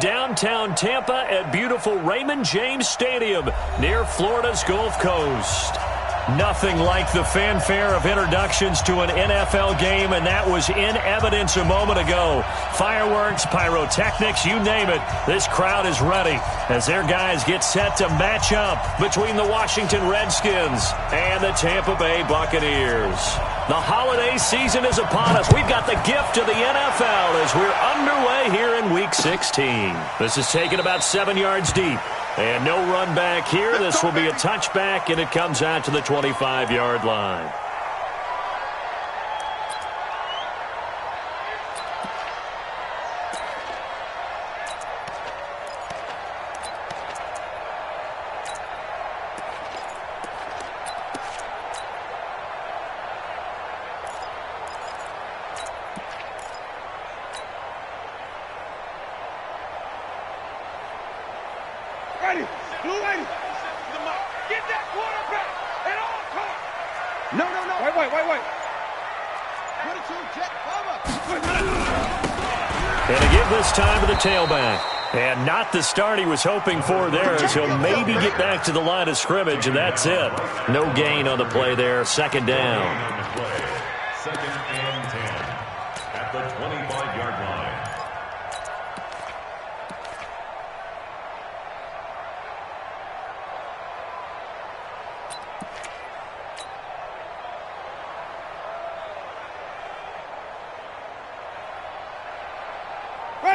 downtown Tampa at beautiful Raymond James Stadium near Florida's Gulf Coast. Nothing like the fanfare of introductions to an NFL game, and that was in evidence a moment ago. Fireworks, pyrotechnics, you name it. This crowd is ready as their guys get set to match up between the Washington Redskins and the Tampa Bay Buccaneers. The holiday season is upon us. We've got the gift of the NFL as we're underway here in Week 16. This is taken about 7 yards deep. And no run back here. This will be a touchback, and it comes out to the 25-yard line. And to give this time to the tailback. And not the start he was hoping for there, as he'll maybe get back to the line of scrimmage, and that's it. No gain on the play there. Second down. Second and 10 at the 25-yard line.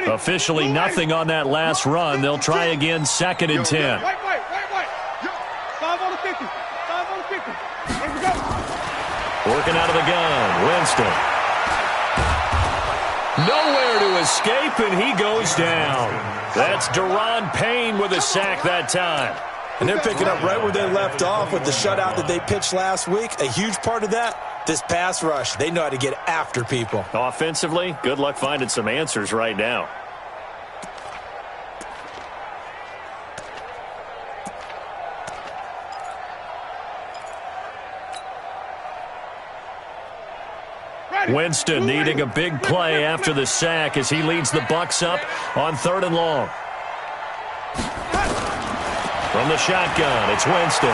Officially nothing on that last run. They'll try again, second and 10. Wait. 5 on the 50. 5 on the 50. Here we go. Working out of the gun, Winston. Nowhere to escape, and he goes down. That's Daron Payne with a sack that time. And they're picking up right where they left off with the shutout that they pitched last week. A huge part of that, this pass rush. They know how to get after people. Offensively, good luck finding some answers right now. Winston needing a big play after the sack as he leads the Bucs up on 3rd and long. From the shotgun, it's Winston.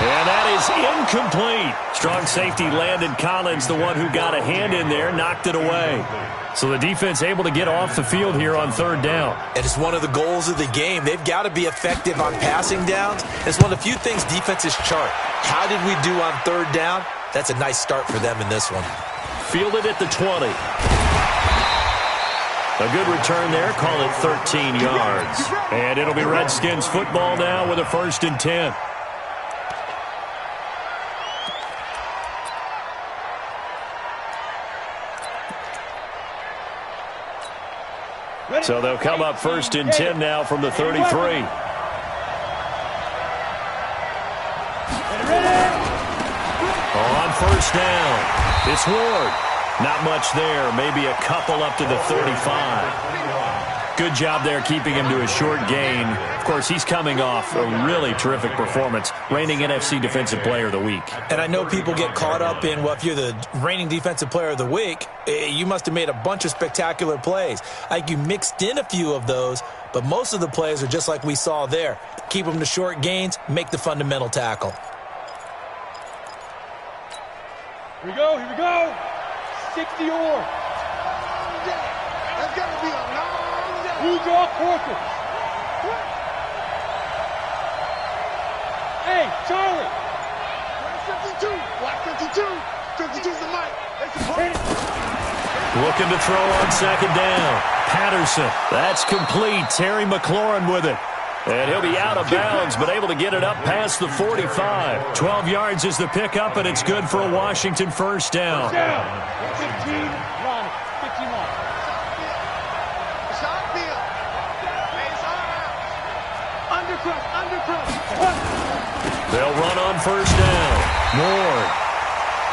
And that is incomplete. Strong safety Landon Collins, the one who got a hand in there, knocked it away. So the defense able to get off the field here on 3rd down. And it's one of the goals of the game. They've got to be effective on passing downs. It's one of the few things defenses chart. How did we do on 3rd down? That's a nice start for them in this one. Fielded at the 20. A good return there. Call it 13 yards. And it'll be Redskins football now with a 1st and 10. So they'll come up 1st and 10 now from the 33. On 1st down, it's Ward. Not much there, maybe a couple up to the 35. Good job there keeping him to a short gain. Of course, he's coming off a really terrific performance, reigning NFC Defensive Player of the Week. And I know people get caught up in, well, if you're the reigning Defensive Player of the Week, you must have made a bunch of spectacular plays. Like you mixed in a few of those, but most of the plays are just like we saw there. Keep them to short gains, make the fundamental tackle. Here we go. 60 or. That's got to be a long day. Blue jaw quarter. Hey, Charlie. 52. Black 52. 52's the mic. Looking to throw on 2nd down. Patterson. That's complete. Terry McLaurin with it. And he'll be out of bounds, but able to get it up past the 45. 12 yards is the pickup, and it's good for a Washington 1st down. 15, run. 15 on. Shot field. Undercut. They'll run on 1st down. Ward.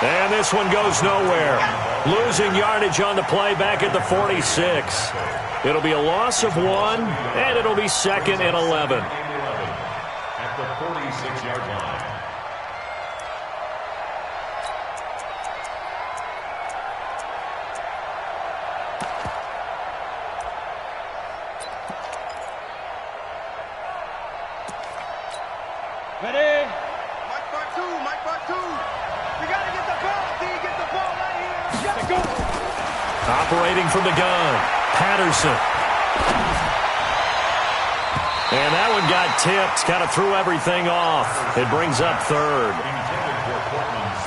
And this one goes nowhere. Losing yardage on the play back at the 46. It'll be a loss of 1, and it'll be 2nd and 11. At the 46-yard line. Ready? Mike part two, Mike part two. We got to get the ball, D. Get the ball right here. Got to go. Operating from the gun, Patterson. And that one got tipped, kind of threw everything off. It brings up third.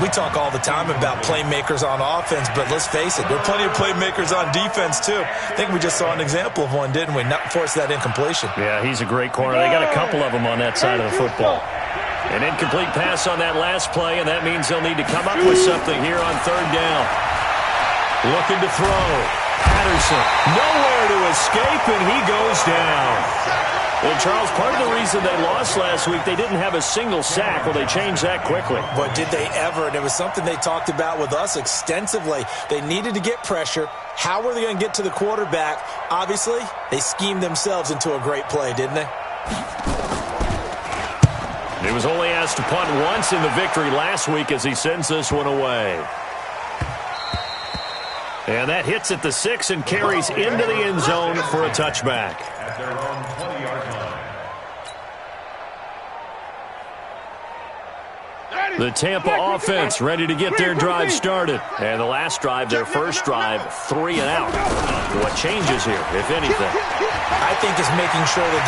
We talk all the time about playmakers on offense, but let's face it, there are plenty of playmakers on defense, too. I think we just saw an example of one, didn't we? Not force that incompletion. Yeah, he's a great corner. They got a couple of them on that side of the football. An incomplete pass on that last play, and that means they'll need to come up with something here on third down. Looking to throw. Patterson, nowhere to escape, and he goes down. Well, Charles, part of the reason they lost last week, they didn't have a single sack. Well, they changed that quickly. But did they ever? And it was something they talked about with us extensively. They needed to get pressure. How were they going to get to the quarterback? Obviously, they schemed themselves into a great play, didn't they? He was only asked to punt once in the victory last week as he sends this one away. And that hits at the 6 and carries into the end zone for a touchback. At their own 20-yard line. The Tampa offense ready to get their drive started. And the last drive, their first drive, 3 and out. What changes here, if anything? I think it's making sure that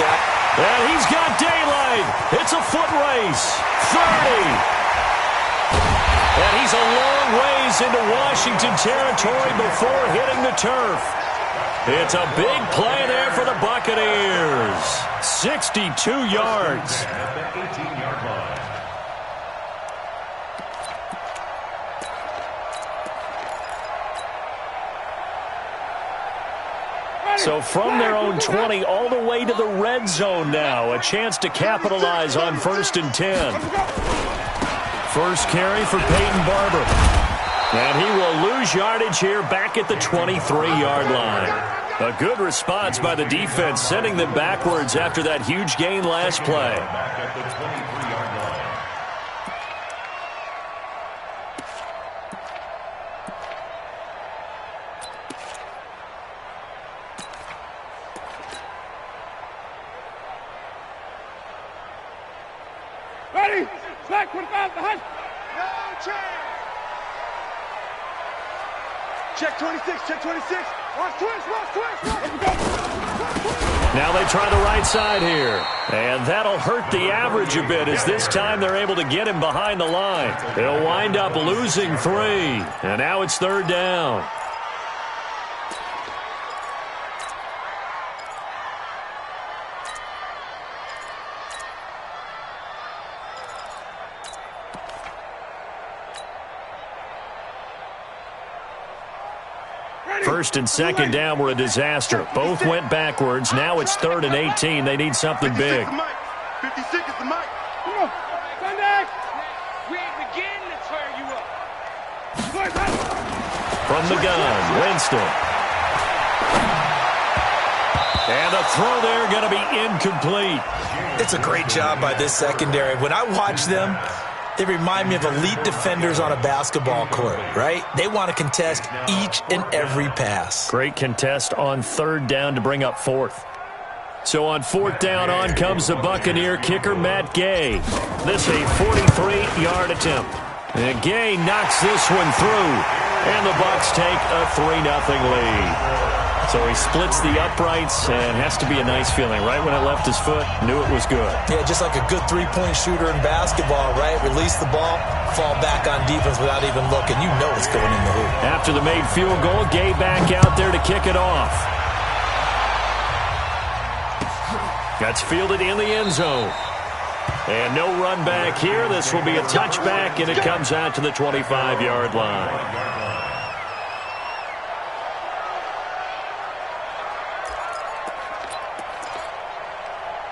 And he's got daylight. It's a foot race. 30. And he's a long ways into Washington territory before hitting the turf. It's a big play there for the Buccaneers. 62 yards. At the 18-yard line. So from their own 20 all the way to the red zone now. A chance to capitalize on 1st and 10. First carry for Peyton Barber. And he will lose yardage here back at the 23-yard line. A good response by the defense, sending them backwards after that huge gain last play. Back at the 23-yard line. Ready? Slack 45 behind. No chance. Check 26, check 26. Watch twist, watch twist. Now they try the right side here. And that'll hurt the average a bit as this time they're able to get him behind the line. They'll wind up losing 3. And now it's third down. First and second down were a disaster. Both went backwards. Now it's 3rd and 18. They need something big. 56 is the mic. Come on. Sunday. We ain't beginning to tear you up. From the gun, Winston. And the throw there going to be incomplete. It's a great job by this secondary. When I watch them, they remind me of elite defenders on a basketball court, right? They want to contest each and every pass. Great contest on 3rd down to bring up 4th. So on 4th down, on comes the Buccaneer kicker, Matt Gay. This a 43-yard attempt. And Gay knocks this one through. And the Bucs take a 3-0 lead. So he splits the uprights, and has to be a nice feeling. Right when it left his foot, knew it was good. Yeah, just like a good three-point shooter in basketball, right? Release the ball, fall back on defense without even looking. You know it's going in the hoop. After the made field goal, Gay back out there to kick it off. That's fielded in the end zone. And no run back here. This will be a touchback, and it comes out to the 25-yard line.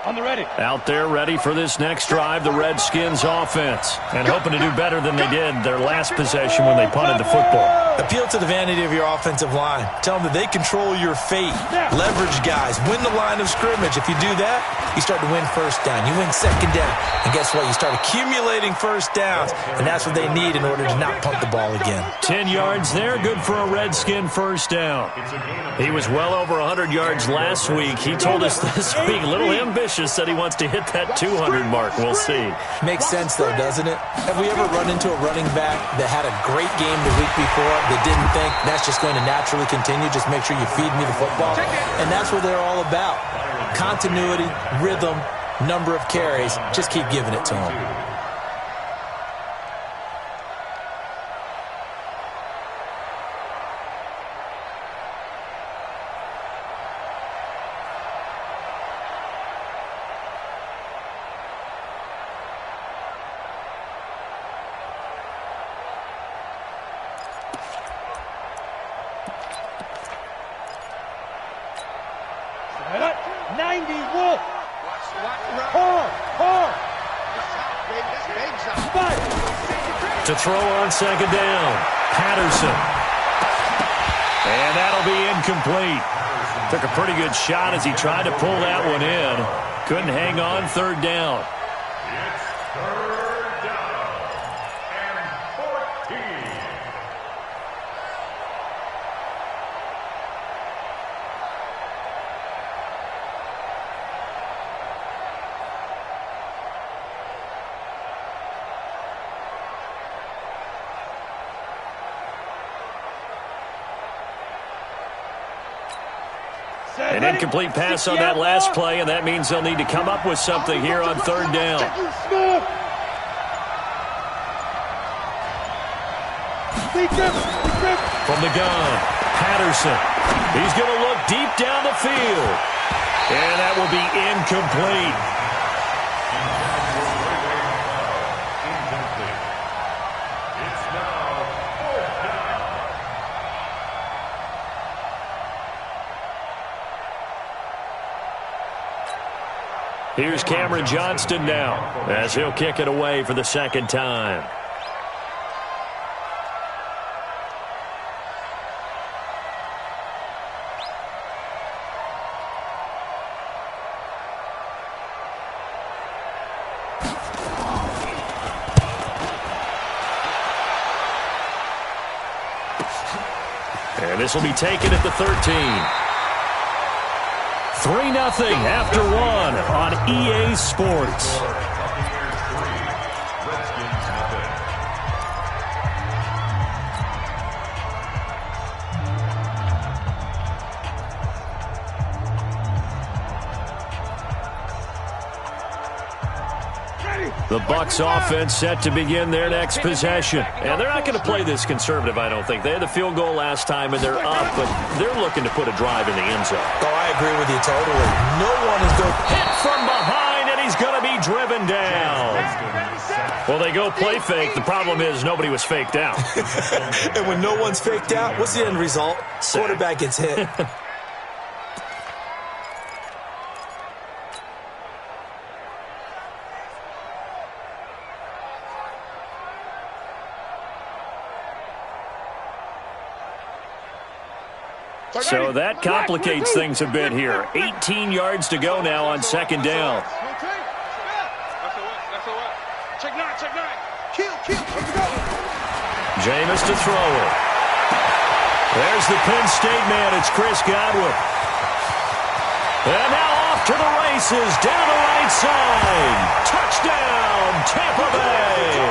On the ready. Out there ready for this next drive, the Redskins offense. And hoping to do better than they did their last possession when they punted the football. Appeal to the vanity of your offensive line. Tell them that they control your fate. Leverage guys. Win the line of scrimmage. If you do that, you start to win first down. You win second down. And guess what? You start accumulating first downs. And that's what they need in order to not punt the ball again. 10 yards there. Good for a Redskin first down. He was well over 100 yards last week. He told us this week, a little ambitious, said he wants to hit that 200 mark. We'll see. Makes sense, though, doesn't it? Have we ever run into a running back that had a great game the week before that didn't think that's just going to naturally continue? Just make sure you feed me the football. And that's what they're all about. Continuity, rhythm, number of carries. Just keep giving it to them. To throw on second down, Patterson. And that'll be incomplete. Took a pretty good shot as he tried to pull that one in. Couldn't hang on third down. It's third down and 14. An incomplete pass on that last play, and that means they'll need to come up with something here on third down. From the gun, Patterson. He's going to look deep down the field. And that will be incomplete. It's now fourth down. Here's Cameron Johnston now as he'll kick it away for the second time. And this will be taken at the 13. 3-0 after one on EA Sports. Redskins nothing. The Bucs offense set to begin their next possession. And they're not going to play this conservative, I don't think. They had the field goal last time, and they're up, but they're looking to put a drive in the end zone. Oh, I agree with you totally. No one is going to hit from behind, and he's going to be driven down. Well, they go play fake. The problem is nobody was faked out. And when no one's faked out, what's the end result? Quarterback gets hit. So that complicates things a bit here. 18 yards to go now on second down. Jameis to throw it. There's the Penn State man. It's Chris Godwin. And now off to the races down the right side. Touchdown, Tampa Bay.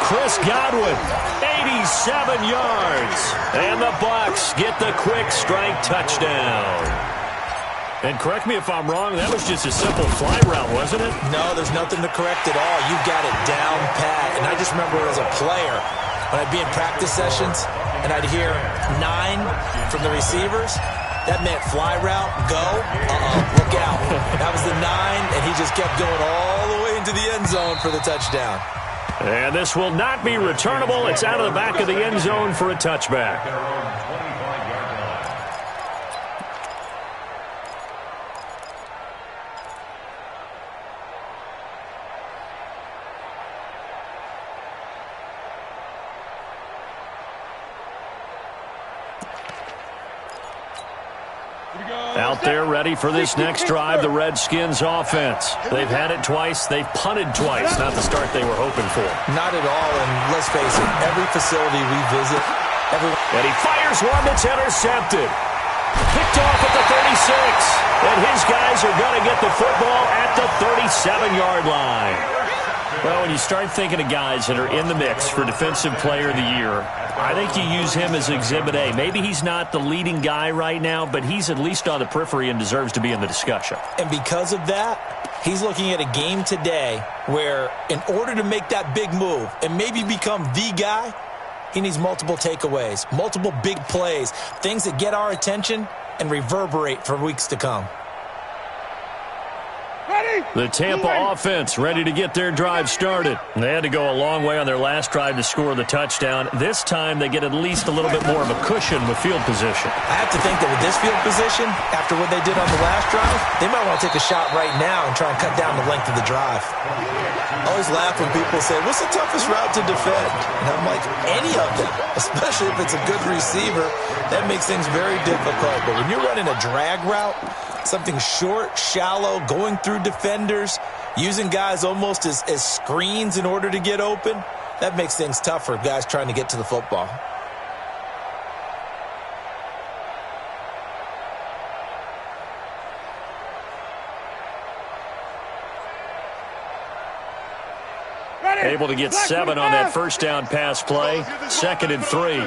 Chris Godwin, 87 yards. And the Bucs get the quick strike touchdown. And correct me if I'm wrong, that was just a simple fly route, wasn't it? No, there's nothing to correct at all. You've got it down pat. And I just remember as a player, when I'd be in practice sessions, and I'd hear 9 from the receivers, that meant fly route, go, look out. That was the 9, and he just kept going all the way into the end zone for the touchdown. And this will not be returnable. It's out of the back of the end zone for a touchback. out there ready for this next drive, the Redskins offense. They've had it twice. They've punted twice. Not the start they were hoping for. Not at all, and let's face it, every facility we visit, and he fires one that's intercepted. Picked off at the 36. And his guys are going to get the football at the 37-yard line. Well, when you start thinking of guys that are in the mix for Defensive Player of the Year, I think you use him as Exhibit A. Maybe he's not the leading guy right now, but he's at least on the periphery and deserves to be in the discussion. And because of that, he's looking at a game today where in order to make that big move and maybe become the guy, he needs multiple takeaways, multiple big plays, things that get our attention and reverberate for weeks to come. The Tampa offense ready to get their drive started. They had to go a long way on their last drive to score the touchdown. This time they get at least a little bit more of a cushion with field position. I have to think that with this field position, after what they did on the last drive, they might want to take a shot right now and try and cut down the length of the drive. I always laugh when people say, what's the toughest route to defend? And I'm like, any of them, especially if it's a good receiver. That makes things very difficult. But when you're running a drag route, something short, shallow, going through defenders, using guys almost as screens in order to get open, that makes things tough for guys trying to get to the football. Able to get 7 on that first down pass play. 2nd and 3.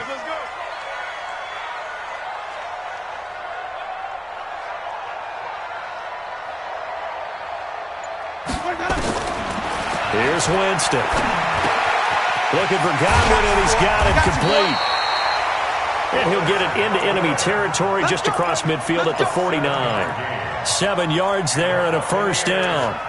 Here's Winston. Looking for Godwin, and he's got it complete. And he'll get it into enemy territory just across midfield at the 49. 7 yards there and a first down.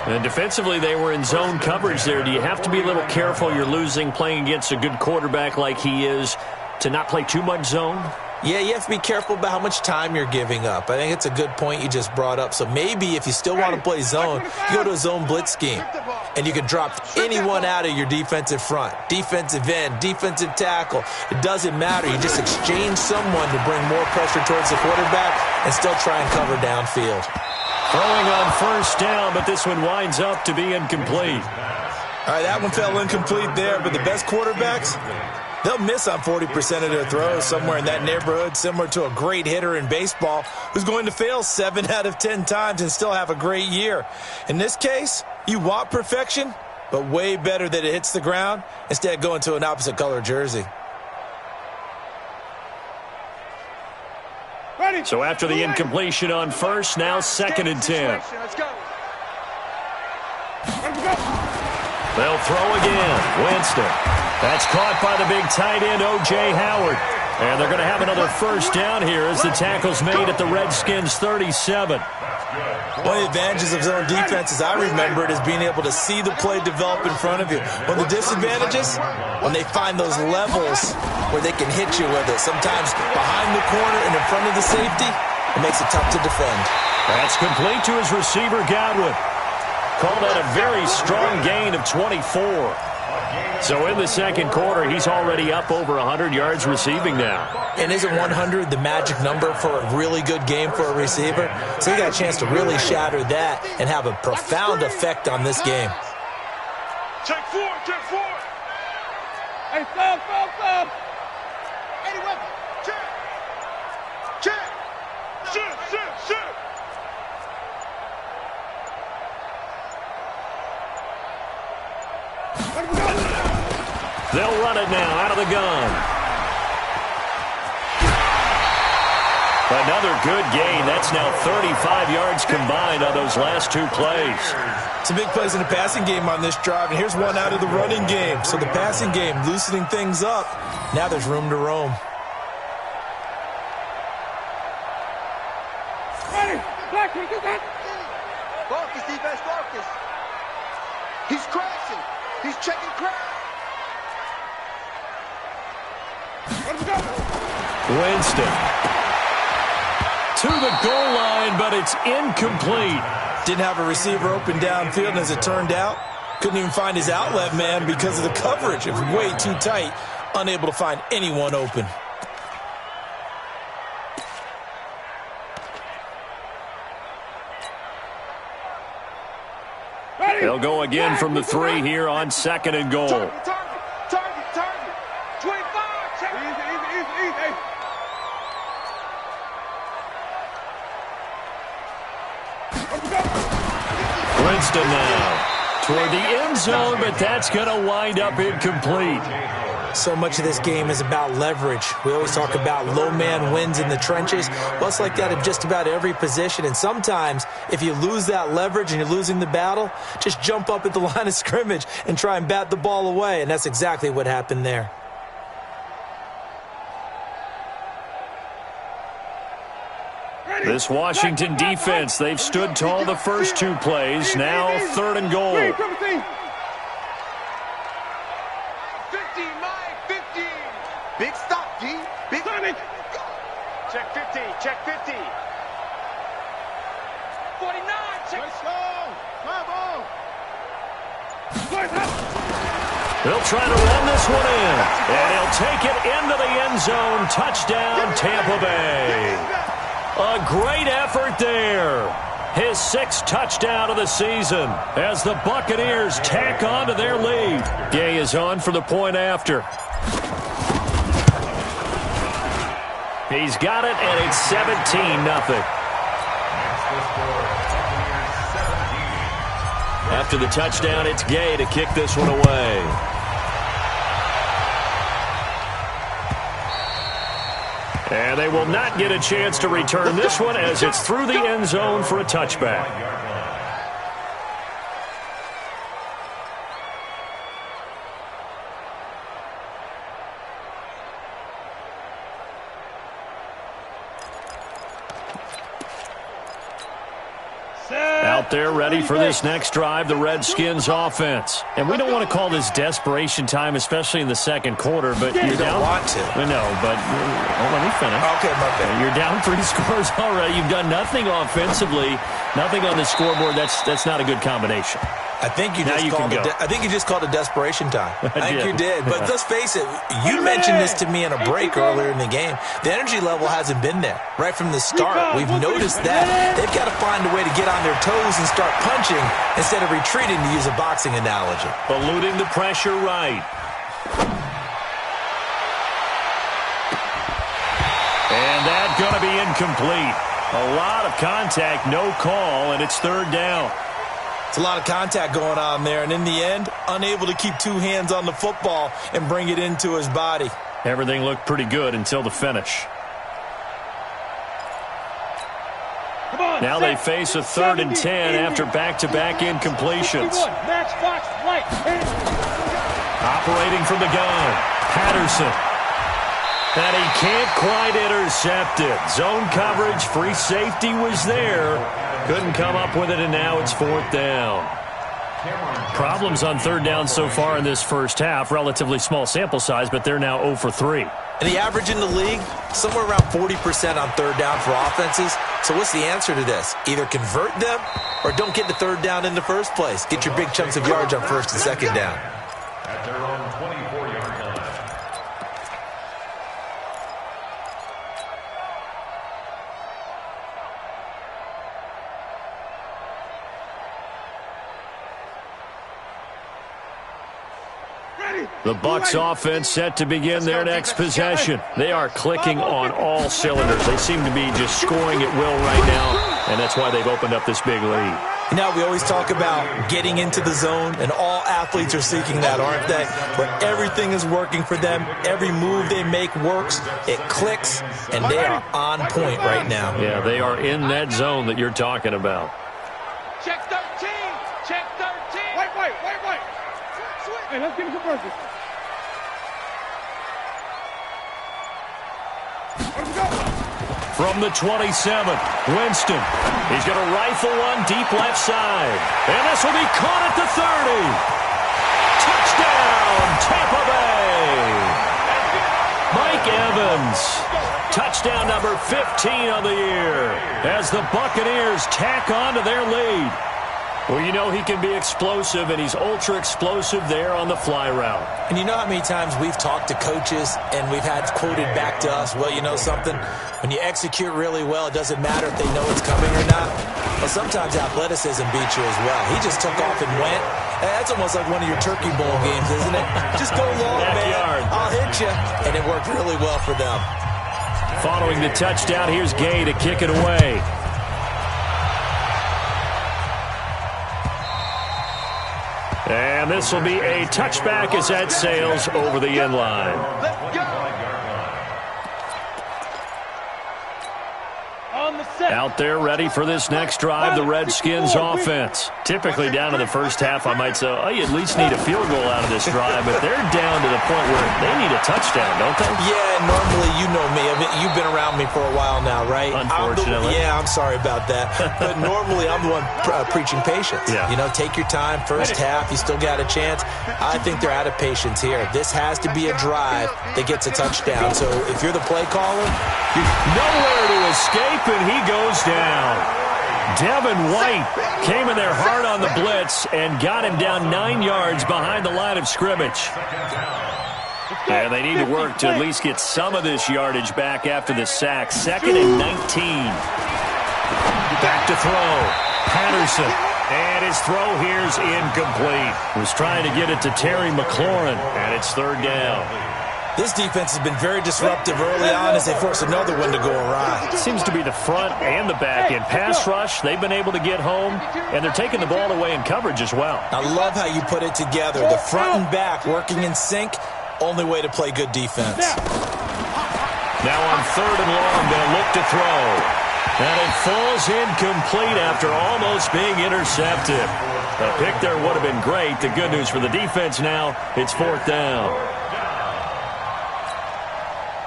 And defensively, they were in zone coverage there. Do you have to be a little careful? You're losing playing against a good quarterback like he is to not play too much zone? Yeah, you have to be careful about how much time you're giving up. I think it's a good point you just brought up. So maybe if you still want to play zone, you go to a zone blitz scheme. And you can drop anyone out of your defensive front. Defensive end, defensive tackle. It doesn't matter. You just exchange someone to bring more pressure towards the quarterback and still try and cover downfield. Throwing on first down, but this one winds up to be incomplete. All right, that one fell incomplete there, but the best quarterbacks, they'll miss on 40% of their throws, somewhere in that neighborhood, similar to a great hitter in baseball who's going to fail 7 out of 10 times and still have a great year. In this case, you want perfection, but way better that it hits the ground instead of going to an opposite color jersey. So after the incompletion on first, now 2nd and 10. They'll throw again. Winston. That's caught by the big tight end, O.J. Howard. And they're going to have another first down here as the tackle's made at the Redskins' 37. One of the advantages of zone defense, as I remember it, is being able to see the play develop in front of you. One of the disadvantages, when they find those levels where they can hit you with it, sometimes behind the corner and in front of the safety, it makes it tough to defend. That's complete to his receiver, Godwin. Called that a very strong gain of 24. So in the second quarter, he's already up over 100 yards receiving now. And isn't 100 the magic number for a really good game for a receiver? So he got a chance to really shatter that and have a profound effect on this game. Check four, check four. Hey, stop. Any weapon. Check. Shoot. They'll run it now out of the gun. Another good gain. That's now 35 yards combined on those last 2 plays. Some big plays in the passing game on this drive, and here's one out of the running game. So the passing game loosening things up. Now there's room to roam. Marcus, defense, Marcus. He's crashing. He's checking crash. Winston to the goal line, but it's incomplete. Didn't have a receiver open downfield, and as it turned out, couldn't even find his outlet man because of the coverage. It was way too tight, unable to find anyone open. They'll go again from the 3 here on 2nd and goal. Target. 25. Check. Easy. Winston now toward the end zone, but that's going to wind up incomplete. So much of this game is about leverage. We always talk about low man wins in the trenches. Well, it's like that in just about every position. And sometimes, if you lose that leverage and you're losing the battle, just jump up at the line of scrimmage and try and bat the ball away. And that's exactly what happened there. This Washington defense, they've stood tall the first 2 plays. Now 3rd and goal. 15, Mike, 15. Big stop, D. Big Sonic. Check 50. 49. Check. Let's go. Come on. They'll try to run this one in, and he'll take it into the end zone. Touchdown, Tampa Bay. A great effort there. His 6th touchdown of the season as the Buccaneers tack on to their lead. Gay is on for the point after. He's got it, and it's 17-0. After the touchdown, it's Gay to kick this one away. And they will not get a chance to return this one as it's through the end zone for a touchback. Out there ready for this next drive, the Redskins offense. And we don't want to call this desperation time, especially in the second quarter, but you're down. Want to. I know, but let me finish. Okay, my bad. You're down 3 scores already. You've done nothing offensively, nothing on the scoreboard. That's not a good combination. I think you just called it desperation time. I think you did. But let's face it, you mentioned this to me in a break earlier in the game. The energy level hasn't been there right from the start. We've noticed that. They've got to find a way to get on their toes and start punching instead of retreating, to use a boxing analogy. Eluding the pressure right. And that's going to be incomplete. A lot of contact, no call, and it's 3rd down. It's a lot of contact going on there, and in the end, unable to keep 2 hands on the football and bring it into his body. Everything looked pretty good until the finish. Now they face a 3rd and 10 after back-to-back incompletions. Operating from the gun, Patterson. And he can't quite intercept it. Zone coverage, free safety was there. Couldn't come up with it, and now it's 4th down. Problems on 3rd down so far in this first half. Relatively small sample size, but they're now 0 for 3. And the average in the league, somewhere around 40% on 3rd down for offenses. So what's the answer to this? Either convert them or don't get to 3rd down in the first place. Get your big chunks of yards on 1st and 2nd down. At their own 24-yard line. The Bucs offense set to begin their next possession. They are clicking on all cylinders. They seem to be just scoring at will right now, and that's why they've opened up this big lead. You know, we always talk about getting into the zone, and all athletes are seeking that, aren't they? But everything is working for them. Every move they make works. It clicks, and they are on point right now. Yeah, they are in that zone that you're talking about. Check 13. Check 13. Wait. Hey, let's get it converted. From the 27, Winston. He's going to rifle one deep left side. And this will be caught at the 30. Touchdown, Tampa Bay. Mike Evans. Touchdown number 15 of the year as the Buccaneers tack on to their lead. Well, you know he can be explosive, and he's ultra-explosive there on the fly route. And you know how many times we've talked to coaches and we've had quoted back to us, well, you know something? When you execute really well, it doesn't matter if they know it's coming or not. Well, sometimes athleticism beats you as well. He just took off and went. That's almost like one of your Turkey Bowl games, isn't it? Just go long, man. I'll hit you. And it worked really well for them. Following the touchdown, here's Gay to kick it away. And this will be a touchback as that sails over the end line. Let's go. Out there ready for this next drive, the Redskins offense. Typically down to the first half, I might say, oh, you at least need a field goal out of this drive, but they're down to the point where they need a touchdown, don't they? Yeah, normally, you know me. I mean, you've been around me for a while now, right? Unfortunately. I'm sorry about that. But normally, I'm the one preaching patience. Yeah. You know, take your time. First half, you still got a chance. I think they're out of patience here. This has to be a drive that gets a touchdown. So if you're the play caller, nowhere to escape, and he goes down. Devin White came in there hard on the blitz and got him down 9 yards behind the line of scrimmage. And they need to work to at least get some of this yardage back after the sack. 2nd and 19. Back to throw. Patterson. And his throw here's incomplete. Was trying to get it to Terry McLaurin, and it's 3rd down. this defense has been very disruptive early on as they force another one to go awry. It seems to be the front and the back end. Pass rush, they've been able to get home, and they're taking the ball away in coverage as well. I love how you put it together. The front and back working in sync, only way to play good defense. Now on 3rd and long, they'll look to throw. And it falls incomplete after almost being intercepted. A pick there would have been great. The good news for the defense now, it's 4th down.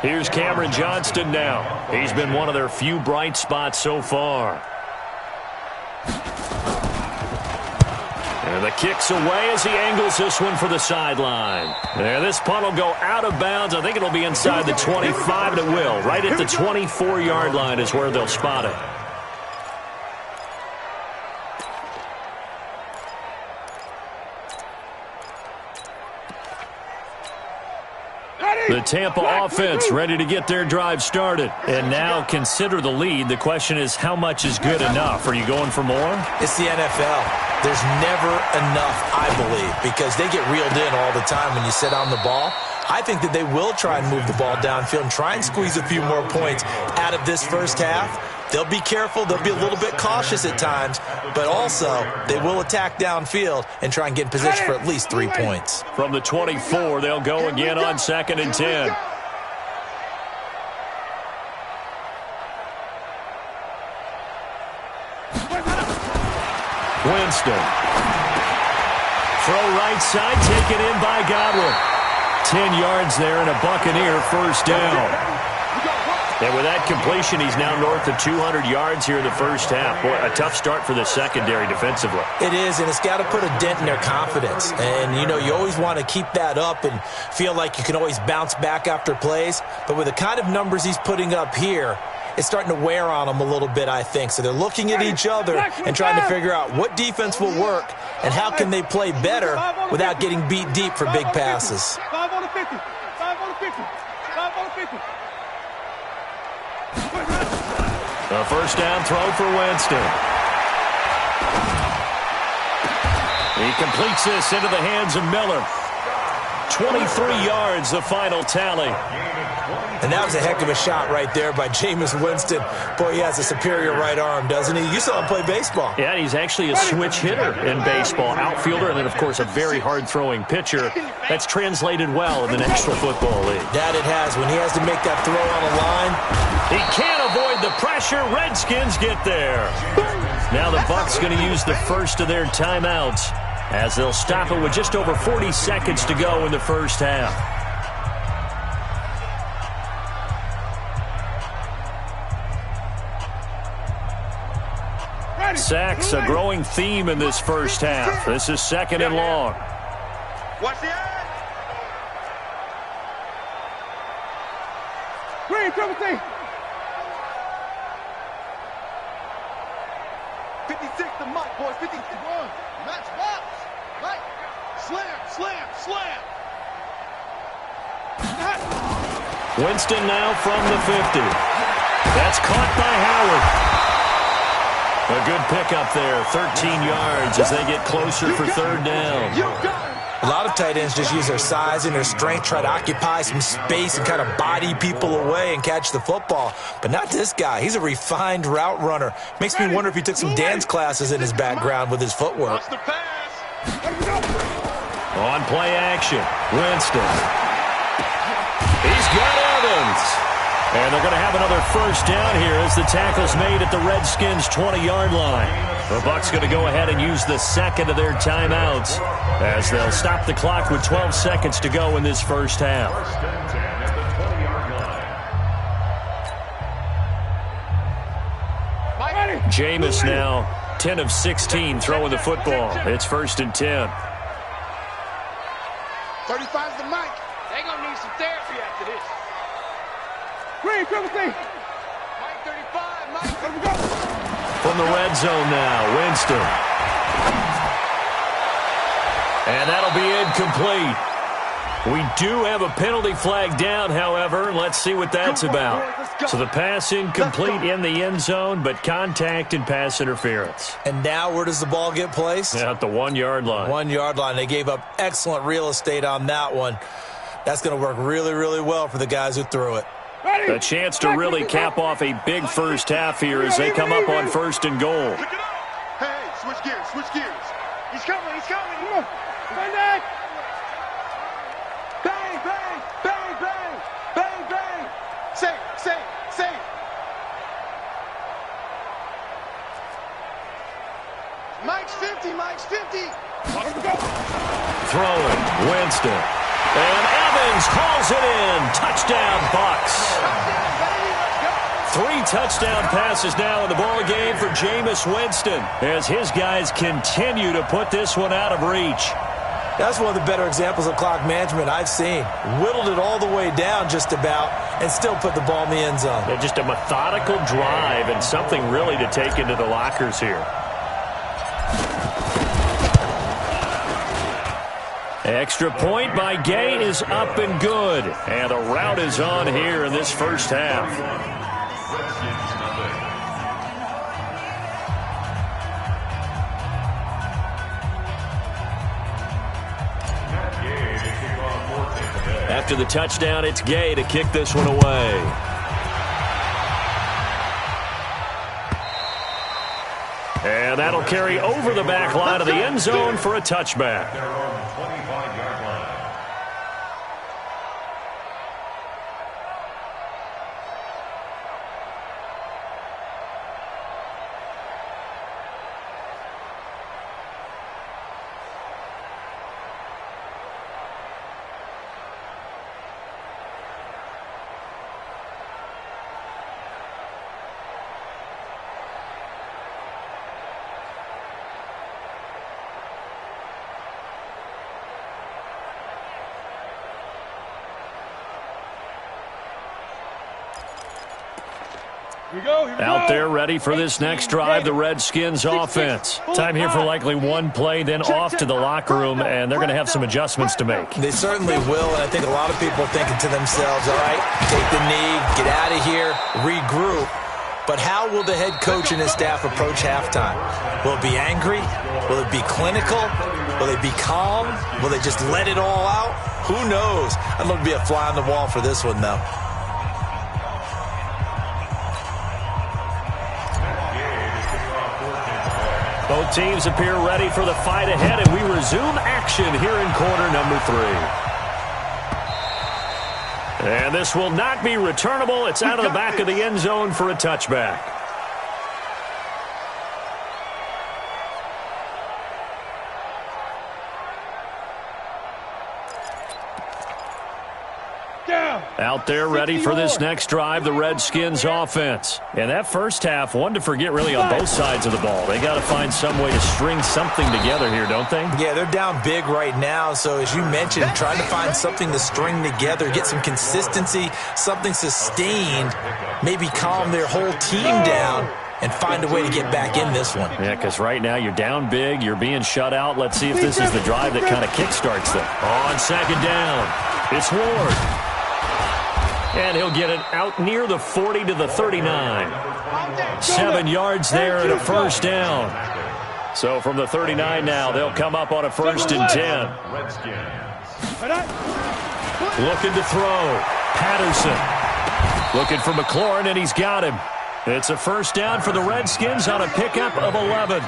Here's Cameron Johnston now. He's been one of their few bright spots so far. And the kick's away as he angles this one for the sideline. And this punt will go out of bounds. I think it'll be inside the 25, and it will. Right at the 24-yard line is where they'll spot it. The Tampa offense ready to get their drive started. And now consider the lead. The question is, how much is good enough? Are you going for more? It's the NFL. There's never enough, I believe, because they get reeled in all the time when you sit on the ball. I think that they will try and move the ball downfield and try and squeeze a few more points out of this first half. They'll be careful. They'll be a little bit cautious at times, but also they will attack downfield and try and get in position for at least 3 points. From the 24, they'll go again on 2nd and 10. Winston. Throw right side, taken in by Godwin. 10 yards there and a Buccaneer first down. And with that completion, he's now north of 200 yards here in the first half. Boy, a tough start for the secondary defensively. It is, and it's got to put a dent in their confidence. And, you know, you always want to keep that up and feel like you can always bounce back after plays. But with the kind of numbers he's putting up here, it's starting to wear on them a little bit, I think. So they're looking at each other and trying to figure out what defense will work and how can they play better without getting beat deep for big passes. 5 on the 50. 5 on the 50. 5 on the 50. A first down throw for Winston. He completes this into the hands of Miller. 23 yards, the final tally. And that was a heck of a shot right there by Jameis Winston. Boy, he has a superior right arm, doesn't he? You saw him play baseball. Yeah, he's actually a switch hitter in baseball. Outfielder, and then, of course, a very hard-throwing pitcher. That's translated well in the National Football League. That it has. When he has to make that throw on a line. He can't avoid the pressure. Redskins get there. Now the Bucs going to use the first of their timeouts as they'll stop it with just over 40 seconds to go in the first half. Sacks, a growing theme in this first half. This is 2nd and long. Watch the eye. Green, Timothy. 56 to Mike, boys. 51. Match box. Mike. Slam, slam, slam. Winston now from the 50. That's caught by Howard. A good pickup there, 13 yards as they get closer for third down. A lot of tight ends just use their size and their strength, try to occupy some space and kind of body people away and catch the football. But not this guy. He's a refined route runner. Makes me wonder if he took some dance classes in his background with his footwork. On play action, Winston. He's got Evans. And they're going to have another first down here as the tackle's made at the Redskins' 20-yard line. The Bucs going to go ahead and use the second of their timeouts as they'll stop the clock with 12 seconds to go in this first half. Jameis now 10 of 16 throwing the football. It's 1st and 10. 35's the mic. They're going to need some therapy after this. Green, triple C. Mike 35, Mike. Let me go. From the red zone now, Winston. And that'll be incomplete. We do have a penalty flag down, however. Let's see what that's about. So the pass incomplete in the end zone, but contact and pass interference. And now where does the ball get placed? At the 1-yard line. 1-yard line. They gave up excellent real estate on that one. That's going to work really, really well for the guys who threw it. A chance to really cap off a big first half here as they come up on 1st and goal. Hey, switch gears, switch gears. He's coming, he's coming. Come on. Bang, bang. Bang, bang, bang, bang, bang, bang. Safe, safe, safe. Mike's 50, Mike's 50. Throwing, Winston. And Evans calls it in. Touchdown, Bucs. 3 touchdown passes now in the ball game for Jameis Winston as his guys continue to put this one out of reach. That's one of the better examples of clock management I've seen. Whittled it all the way down just about and still put the ball in the end zone. Yeah, just a methodical drive and something really to take into the lockers here. Extra point by Gay is up and good. And a rout is on here in this first half. After the touchdown, it's Gay to kick this one away. And that'll carry over the back line of the end zone for a touchback. Out there ready for this next drive, the Redskins offense. Time here for likely one play, then off to the locker room, and they're going to have some adjustments to make. They certainly will, and I think a lot of people are thinking to themselves, all right, take the knee, get out of here, regroup. But how will the head coach and his staff approach halftime? Will it be angry? Will it be clinical? Will they be calm? Will they just let it all out? Who knows? I'd love to be a fly on the wall for this one, though. Both teams appear ready for the fight ahead, and we resume action here in quarter number 3. And this will not be returnable. It's out of the back of the end zone for a touchback. Out there ready for this next drive, the Redskins offense. And that first half, one to forget really on both sides of the ball. They got to find some way to string something together here, don't they? Yeah, they're down big right now. So as you mentioned, trying to find something to string together, get some consistency, something sustained, maybe calm their whole team down and find a way to get back in this one. Yeah, because right now you're down big, you're being shut out. Let's see if this is the drive that kind of kickstarts them. On second down, it's Ward. And he'll get it out near the 40 to the 39. 7 yards there and a first down. So from the 39 now, they'll come up on a 1st and 10. Looking to throw. Patterson. Looking for McLaurin, and he's got him. It's a first down for the Redskins on a pickup of 11.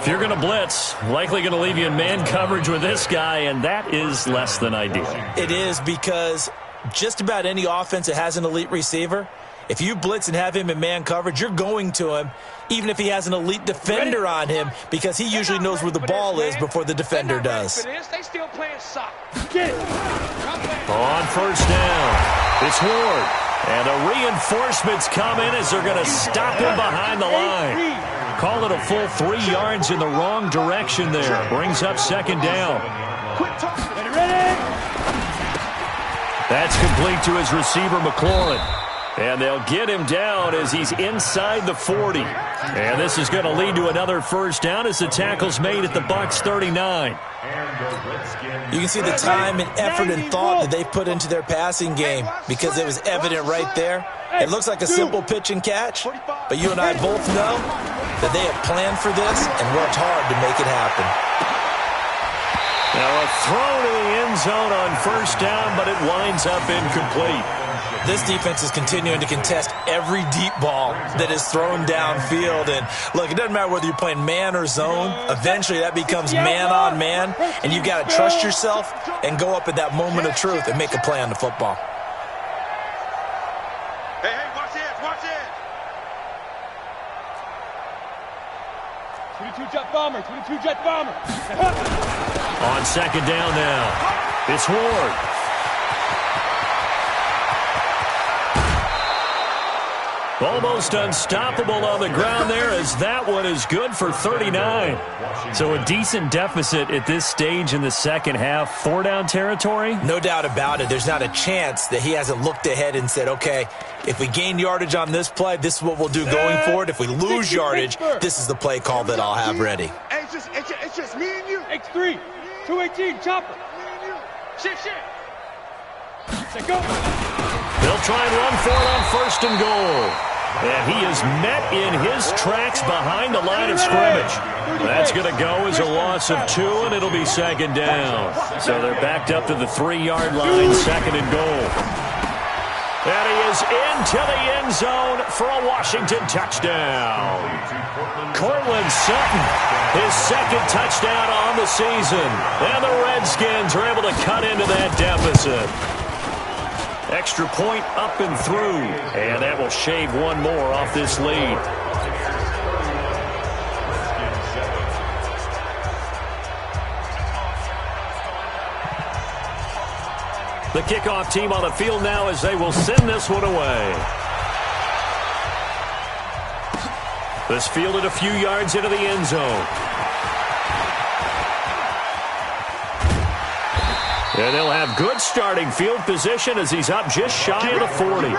If you're going to blitz, likely going to leave you in man coverage with this guy, and that is less than ideal. It is, because just about any offense that has an elite receiver, if you blitz and have him in man coverage, you're going to him, even if he has an elite defender on him, because he usually knows where the ball is before the defender does. They still playing soccer. On first down, it's Ward. And the reinforcements come in as they're going to stop him behind the line. Call it a full 3 yards in the wrong direction there. Brings up 2nd down. That's complete to his receiver, McLaurin. And they'll get him down as he's inside the 40. And this is going to lead to another first down as the tackle's made at the Bucs 39. You can see the time and effort and thought that they put into their passing game, because it was evident right there. It looks like a simple pitch and catch, but you and I both know that they have planned for this and worked hard to make it happen. Now a throw to the end zone on first down, but it winds up incomplete. This defense is continuing to contest every deep ball that is thrown downfield. And look, it doesn't matter whether you're playing man or zone. Eventually that becomes man on man, and you've got to trust yourself and go up at that moment of truth and make a play on the football. Hey, watch it, watch it. 22 jet bomber, 22 jet bomber. On 2nd down now, it's Ward. Almost unstoppable on the ground there, as that one is good for 39. So a decent deficit at this stage in the second half. 4-down territory? No doubt about it. There's not a chance that he hasn't looked ahead and said, okay, if we gain yardage on this play, this is what we'll do going forward. If we lose yardage, this is the play call that I'll have ready. Hey, it's just me and you. X3, 218, chopper. Me and you. Shit. Say go. They'll try and run for it on 1st and goal. And he is met in his tracks behind the line of scrimmage. That's going to go as a loss of 2, and it'll be 2nd down. So they're backed up to the 3-yard line, 2nd and goal. And he is into the end zone for a Washington touchdown. Cortland Sutton, his 2nd touchdown on the season. And the Redskins are able to cut into that deficit. Extra point up and through, and that will shave one more off this lead. The kickoff team on the field now as they will send this one away. This fielded a few yards into the end zone. And they'll have good starting field position as he's up just shy of the 40.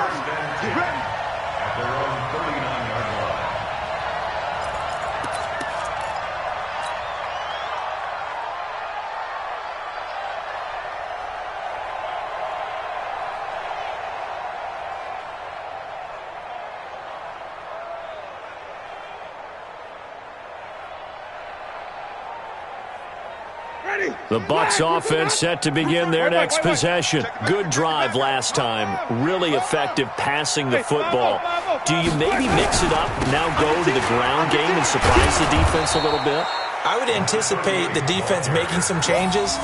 The Bucs offense set to begin their next possession. Good drive last time. Really effective passing the football. Do you maybe mix it up, now go to the ground game and surprise the defense a little bit? I would anticipate the defense making some changes,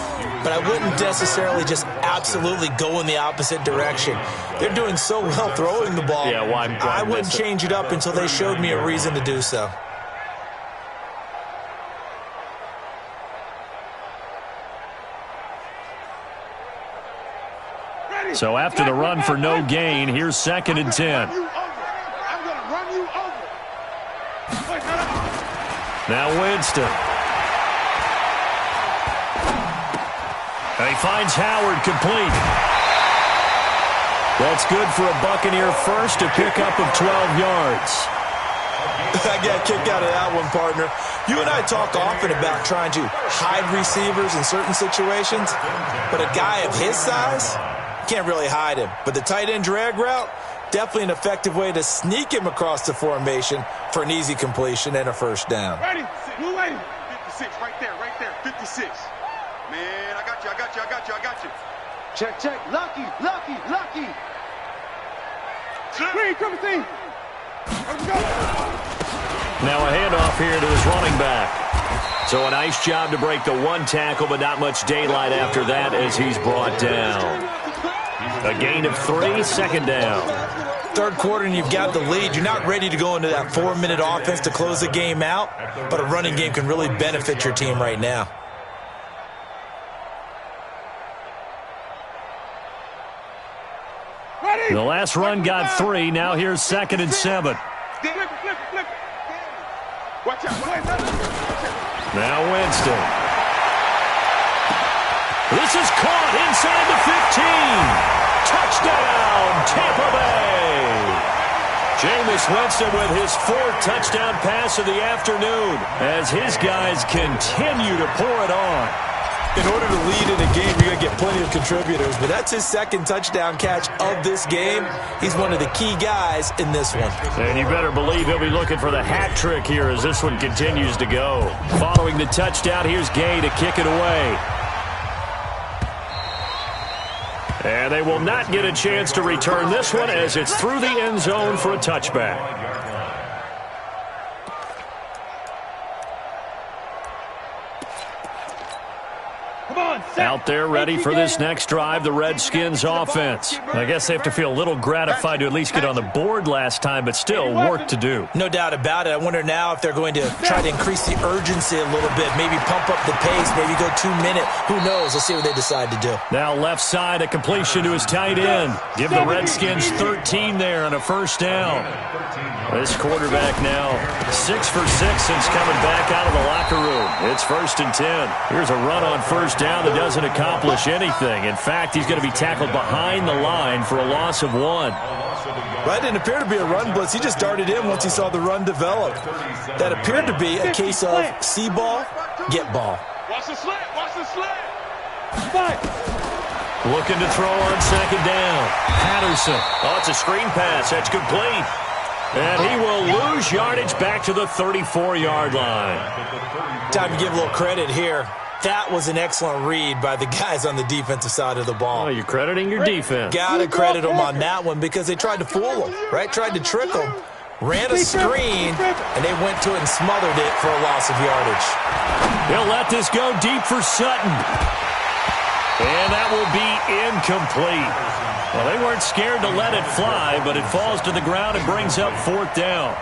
but I wouldn't necessarily just absolutely go in the opposite direction. They're doing so well throwing the ball. Yeah, why I wouldn't change it up until they showed me a reason to do so. So after the run for no gain, here's 2nd and 10. I'm going to run you over. Now Winston. And he finds Howard complete. That's good for a Buccaneer first, a pickup of 12 yards. I got a kick out of that one, partner. You and I talk often about trying to hide receivers in certain situations, but a guy of his size, can't really hide him. But the tight end drag route, definitely an effective way to sneak him across the formation for an easy completion and a first down. Ready? Blue lady. 56, right there, 56. Man, I got you. Check. Lucky. Green, come and see. Let's go. Now a handoff here to his running back. So a nice job to break the one tackle, but not much daylight after that as he's brought down. A gain of 3, second down. Third quarter and you've got the lead. You're not ready to go into that 4-minute offense to close the game out, but a running game can really benefit your team right now. The last run got 3. Now here's 2nd and 7. Flip. Watch out. Now Winston. This is caught inside the 15. Touchdown, Tampa Bay. Jameis Winston with his 4th touchdown pass of the afternoon as his guys continue to pour it on. In order to lead in a game, you're going to get plenty of contributors, but that's his 2nd touchdown catch of this game. He's one of the key guys in this one. And you better believe he'll be looking for the hat trick here as this one continues to go. Following the touchdown, here's Gay to kick it away. And they will not get a chance to return this one as it's through the end zone for a touchback. Out there ready for this next drive, the Redskins offense. I guess they have to feel a little gratified to at least get on the board last time, but still work to do. No doubt about it. I wonder now if they're going to try to increase the urgency a little bit, maybe pump up the pace, maybe go 2-minute. Who knows? Let's see what they decide to do. Now left side, a completion to his tight end. Give the Redskins 13 there on a first down. This quarterback now 6 for 6 since coming back out of the locker room. It's 1st and 10. Here's a run on first down that doesn't accomplish anything. In fact, he's going to be tackled behind the line for a loss of 1. That didn't appear to be a run blitz. He just darted in once he saw the run develop. That appeared to be a case of see ball, get ball. Watch the slant. Looking to throw on second down. Patterson. Oh, it's a screen pass. That's complete. And he will lose yardage back to the 34-yard line. Time to give a little credit here. That was an excellent read by the guys on the defensive side of the ball. Oh, you're crediting your defense. Got to credit them on that one because they tried to fool them, right? Tried to trick them. Ran a screen, and they went to it and smothered it for a loss of yardage. They'll let this go deep for Sutton. And that will be incomplete. Well, they weren't scared to let it fly, but it falls to the ground and brings up 4th down.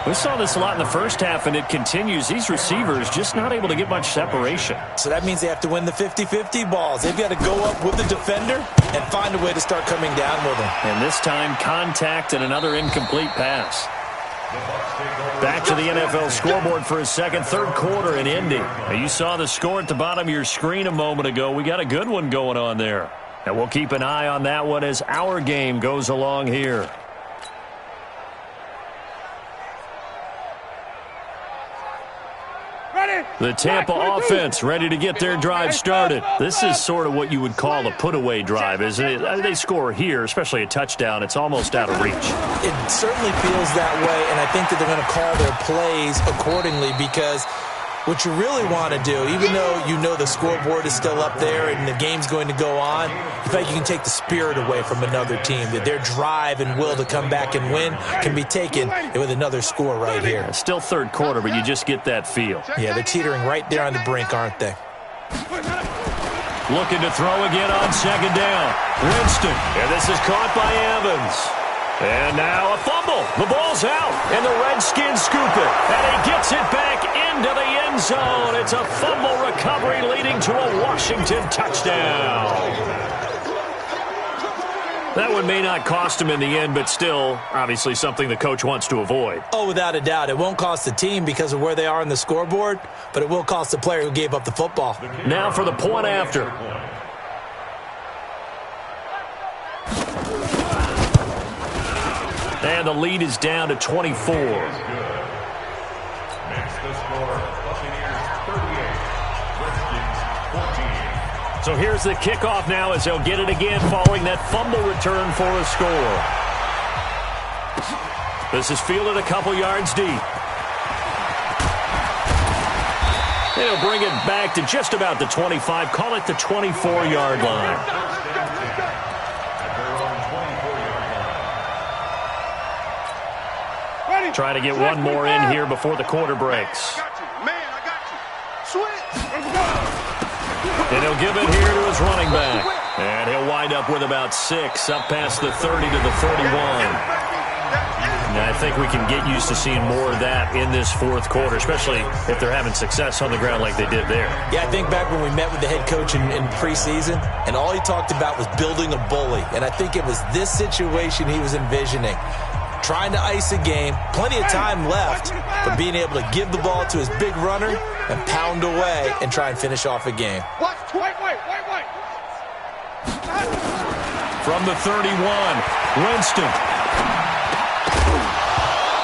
We saw this a lot in the first half, and it continues. These receivers just not able to get much separation. So that means they have to win the 50-50 balls. They've got to go up with the defender and find a way to start coming down with them. And this time, contact and another incomplete pass. Back to the NFL scoreboard for his third quarter in Indy. Now, you saw the score at the bottom of your screen a moment ago. We got a good one going on there. And we'll keep an eye on that one as our game goes along here. The Tampa offense ready to get their drive started. This is sort of what you would call a put-away drive, isn't it? They score here, especially a touchdown. It's almost out of reach. It certainly feels that way, and I think that they're going to call their plays accordingly because what you really want to do, even though you know the scoreboard is still up there and the game's going to go on, in fact, you can take the spirit away from another team, that their drive and will to come back and win can be taken with another score right here. It's still third quarter, but you just get that feel. Yeah, they're teetering right there on the brink, aren't they? Looking to throw again on second down. Winston, and this is caught by Evans. And now a fumble. The ball's out, and the Redskins scoop it. And he gets it back into the end zone. It's a fumble recovery leading to a Washington touchdown. That one may not cost him in the end, but still, obviously something the coach wants to avoid. Oh, without a doubt. It won't cost the team because of where they are in the scoreboard, but it will cost the player who gave up the football. Now for the point after. And the lead is down to 24. Next to score, Buccaneers 38, Redskins 14. So here's the kickoff now as they'll get it again following that fumble return for a score. This is fielded a couple yards deep. They'll bring it back to just about the 25. Call it the 24-yard line. Try to get one more in here before the quarter breaks. And he'll give it here to his running back. And he'll wind up with about 6, up past the 30 to the 31. And I think we can get used to seeing more of that in this fourth quarter, especially if they're having success on the ground like they did there. Yeah, I think back when we met with the head coach in preseason, and all he talked about was building a bully. And I think it was this situation he was envisioning. Trying to ice a game, plenty of time left, but being able to give the ball to his big runner and pound away and try and finish off a game. Wait. From the 31, Winston.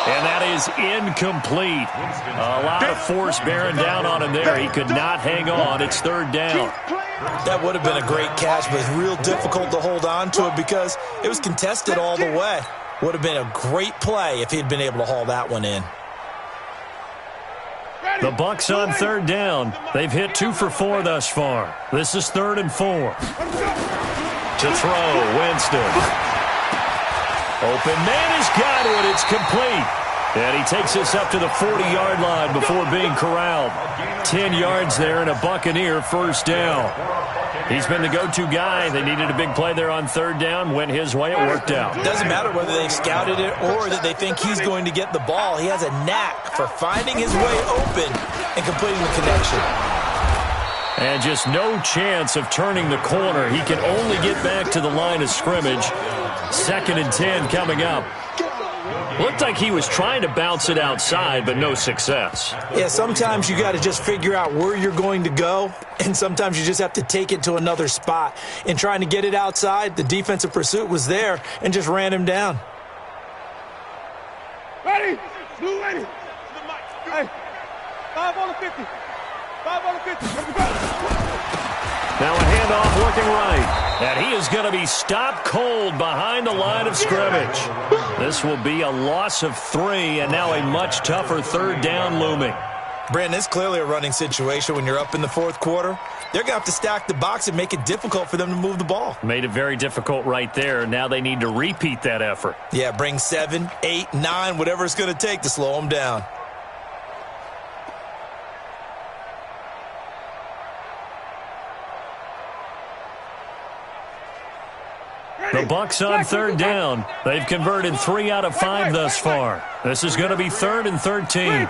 And that is incomplete. A lot of force bearing down on him there. He could not hang on. It's third down. That would have been a great catch, but it's real difficult to hold on to it because it was contested all the way. Would have been a great play if he'd been able to haul that one in. The Bucs on third down. They've hit 2 for 4 thus far. This is 3rd and 4. To throw, Winston. Open man has got it. It's complete. And he takes us up to the 40-yard line before being corralled. 10 yards there and a Buccaneer first down. He's been the go-to guy. They needed a big play there on third down. Went his way. It worked out. It doesn't matter whether they've scouted it or that they think he's going to get the ball. He has a knack for finding his way open and completing the connection. And just no chance of turning the corner. He can only get back to the line of scrimmage. 2nd and 10 coming up. Looked like he was trying to bounce it outside, but no success. Yeah, sometimes you got to just figure out where you're going to go, and sometimes you just have to take it to another spot. In trying to get it outside, the defensive pursuit was there and just ran him down. Ready? Blue ready. Hey, 5 on the 50. 5 on the 50. Now a handoff looking right. And he is going to be stopped cold behind the line of scrimmage. This will be a loss of 3, and now a much tougher third down looming. Brandon, it's clearly a running situation when you're up in the fourth quarter. They're going to have to stack the box and make it difficult for them to move the ball. Made it very difficult right there. Now they need to repeat that effort. Yeah, bring 7, 8, 9, whatever it's going to take to slow them down. The Bucs on third down. They've converted 3 out of 5 thus far. This is going to be 3rd and 13.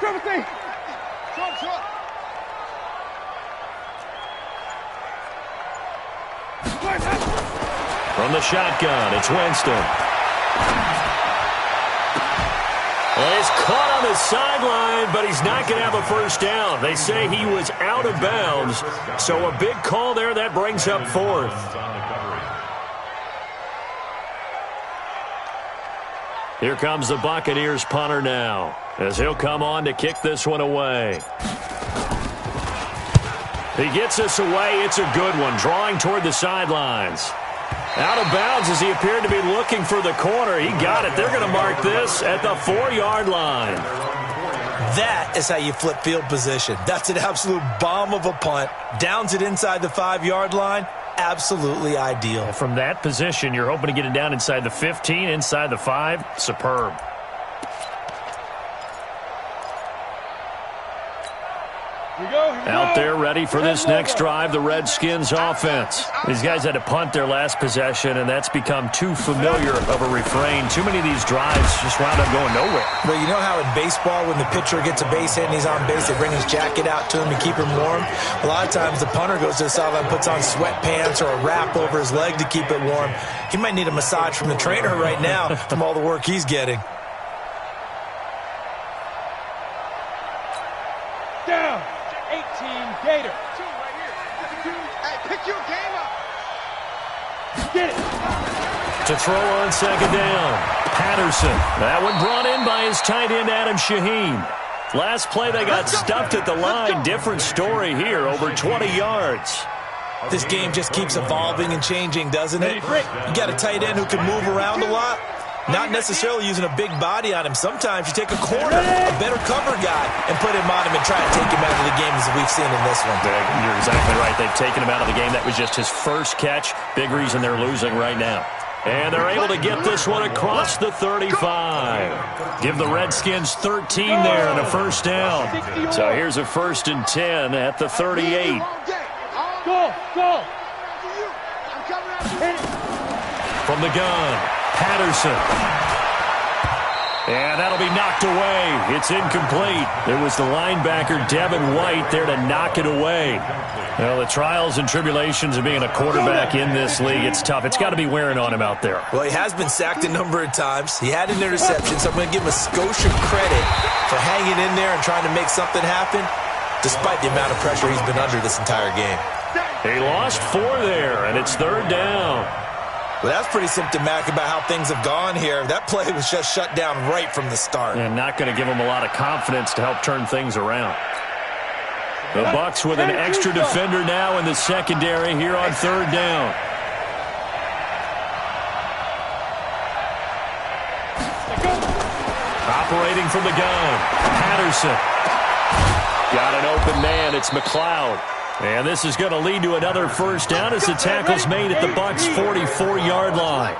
From the shotgun, it's Winston. Well, he's caught on the sideline, but he's not going to have a first down. They say he was out of bounds, so a big call there that brings up 4th. Here comes the Buccaneers punter now, as he'll come on to kick this one away. He gets this away. It's a good one, drawing toward the sidelines. Out of bounds as he appeared to be looking for the corner. He got it. They're going to mark this at the 4-yard line. That is how you flip field position. That's an absolute bomb of a punt. Downs it inside the 5-yard line. Absolutely ideal. From that position, you're hoping to get it down inside the 15, inside the 5. Superb. Out there ready for this next drive, the Redskins offense. These guys had to punt their last possession, and that's become too familiar of a refrain. Too many of these drives just wound up going nowhere. But you know how in baseball, when the pitcher gets a base hit and he's on base, they bring his jacket out to him to keep him warm? A lot of times the punter goes to the sideline, puts on sweatpants or a wrap over his leg to keep it warm. He might need a massage from the trainer right now from all the work he's getting. Down. 18 Gator. 2 right here. Hey, pick your game up. Get it. To throw on second down. Patterson. That one brought in by his tight end, Adam Shaheen. Last play, they got stuffed at the line. Different story here, over 20 yards. This game just keeps evolving and changing, doesn't it? You got a tight end who can move around a lot. Not necessarily using a big body on him. Sometimes you take a corner, a better cover guy, and put him on him and try to take him out of the game as we've seen in this one. You're exactly right. They've taken him out of the game. That was just his first catch. Big reason they're losing right now. And they're able to get this one across the 35. Give the Redskins 13 there and a first down. So here's a 1st and 10 at the 38. Go. From the gun, Patterson. And that'll be knocked away. It's incomplete. It was the linebacker, Devin White, there to knock it away. Well, the trials and tribulations of being a quarterback in this league, it's tough. It's got to be wearing on him out there. Well, he has been sacked a number of times. He had an interception, so I'm going to give him a skosh of credit for hanging in there and trying to make something happen, despite the amount of pressure he's been under this entire game. He lost 4 there, and it's 3rd down. Well, that's pretty symptomatic about how things have gone here. That play was just shut down right from the start. And not going to give him a lot of confidence to help turn things around. The Bucs with an extra defender now in the secondary here on 3rd down. Operating from the gun, Patterson. Got an open man, it's McLeod. And this is going to lead to another first down as the tackle's made at the Bucs' 44-yard line.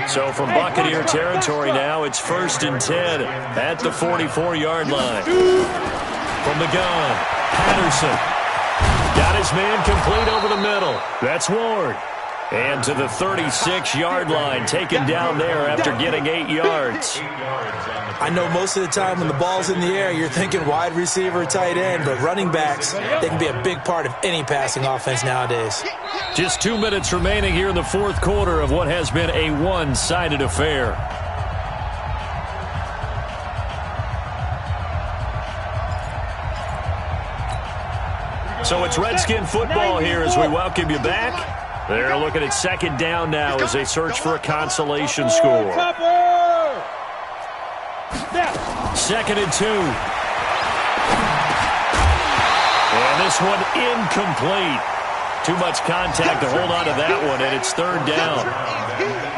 So from Buccaneer territory now, it's 1st and 10 at the 44-yard line. From the gun, Patterson. Got his man complete over the middle. That's Ward. And to the 36-yard line, taken down there after getting 8 yards. I know most of the time when the ball's in the air, you're thinking wide receiver, tight end, but running backs, they can be a big part of any passing offense nowadays. Just 2 minutes remaining here in the 4th quarter of what has been a one-sided affair. So it's Redskin football here as we welcome you back. They're looking at 2nd down now as they search for a consolation score. 2nd and 2. And this one incomplete. Too much contact to hold on to that one, and it's 3rd down.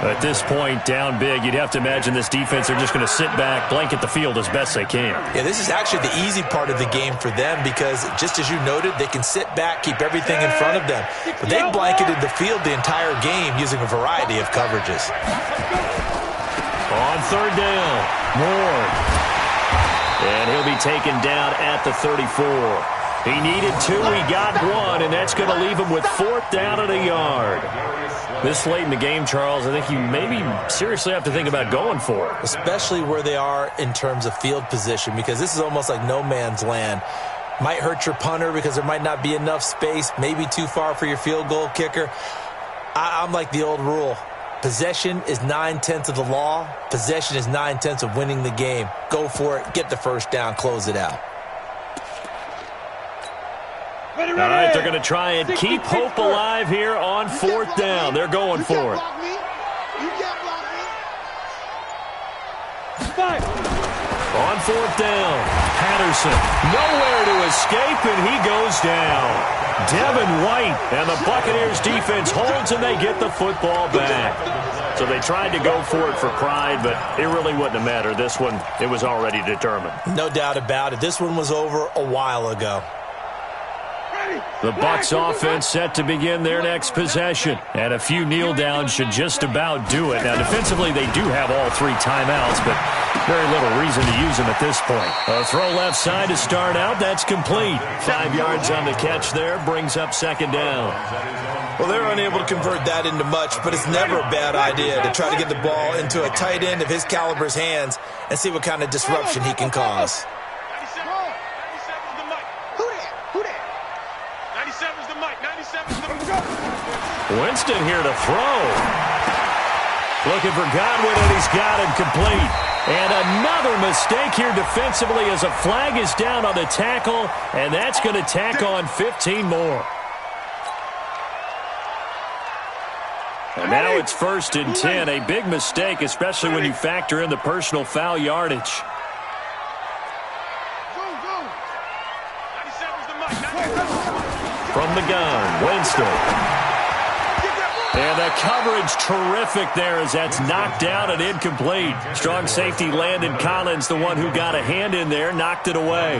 At this point, down big, you'd have to imagine this defense, they're just going to sit back, blanket the field as best they can. Yeah, this is actually the easy part of the game for them because, just as you noted, they can sit back, keep everything in front of them. But they blanketed the field the entire game using a variety of coverages. On 3rd down, Ward. And he'll be taken down at the 34. He needed 2, he got 1, and that's going to leave him with 4th down and a yard. This late in the game, Charles, I think you maybe seriously have to think about going for it. Especially where they are in terms of field position, because this is almost like no man's land. Might hurt your punter because there might not be enough space, maybe too far for your field goal kicker. I'm like the old rule. Possession is 9/10 of the law. Possession is 9/10 of winning the game. Go for it, get the first down, close it out. All right, they're going to try and keep hope alive here on 4th down. They're going for it. On 4th down, Patterson, nowhere to escape, and he goes down. Devin White, and the Buccaneers defense holds, and they get the football back. So they tried to go for it for pride, but it really wouldn't have mattered. This one, it was already determined. No doubt about it. This one was over a while ago. The Bucs offense set to begin their next possession. And a few kneel downs should just about do it. Now, defensively, they do have all 3 timeouts, but very little reason to use them at this point. A throw left side to start out. That's complete. 5 yards on the catch there. Brings up 2nd down. Well, they're unable to convert that into much, but it's never a bad idea to try to get the ball into a tight end of his caliber's hands and see what kind of disruption he can cause. Winston here to throw. Looking for Godwin, and he's got him complete. And another mistake here defensively as a flag is down on the tackle, and that's going to tack on 15 more. And now it's 1st and 10. A big mistake, especially when you factor in the personal foul yardage. From From the gun, Winston. And the coverage terrific there as that's knocked down and incomplete. Strong safety Landon Collins, the one who got a hand in there, knocked it away.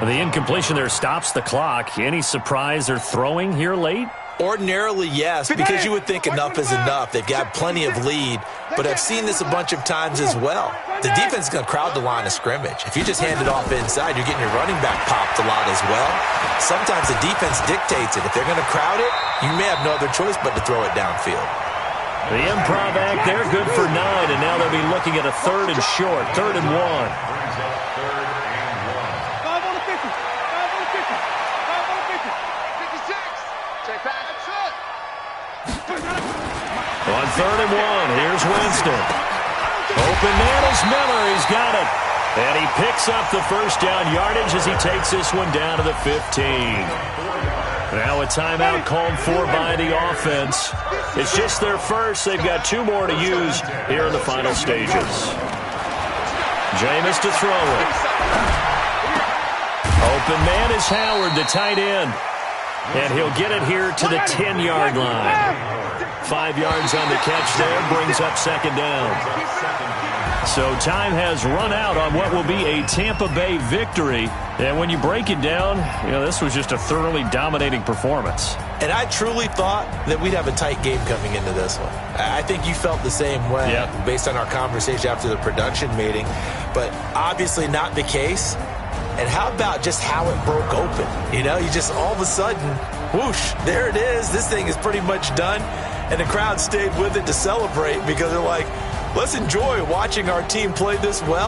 The incompletion there stops the clock. Any surprise they're throwing here late? Ordinarily, yes, because you would think enough is enough. They've got plenty of lead, but I've seen this a bunch of times as well. The defense is going to crowd the line of scrimmage. If you just hand it off inside, you're getting your running back popped a lot as well. Sometimes the defense dictates it. If they're going to crowd it, you may have no other choice but to throw it downfield. The improv act, they're good for 9, and now they'll be looking at a 3rd and short, 3rd and 1. 5 on the 50. 5 on the 50. 5 on the 50. 56. Check back. That's it. On 3rd and 1, here's Winston. Open man is Miller. He's got it. And he picks up the first down yardage as he takes this one down to the 15. Now a timeout called for by the offense. It's just their first. They've got 2 more to use here in the final stages. Jameis to throw it. Open man is Howard, the tight end. And he'll get it here to the 10-yard line. 5 yards on the catch there, brings up 2nd down. So time has run out on what will be a Tampa Bay victory. And when you break it down, this was just a thoroughly dominating performance. And I truly thought that we'd have a tight game coming into this one. I think you felt the same way based on our conversation after the production meeting. But obviously not the case. And how about just how it broke open? You just all of a sudden, whoosh, there it is. This thing is pretty much done. And the crowd stayed with it to celebrate because they're like, let's enjoy watching our team play this well.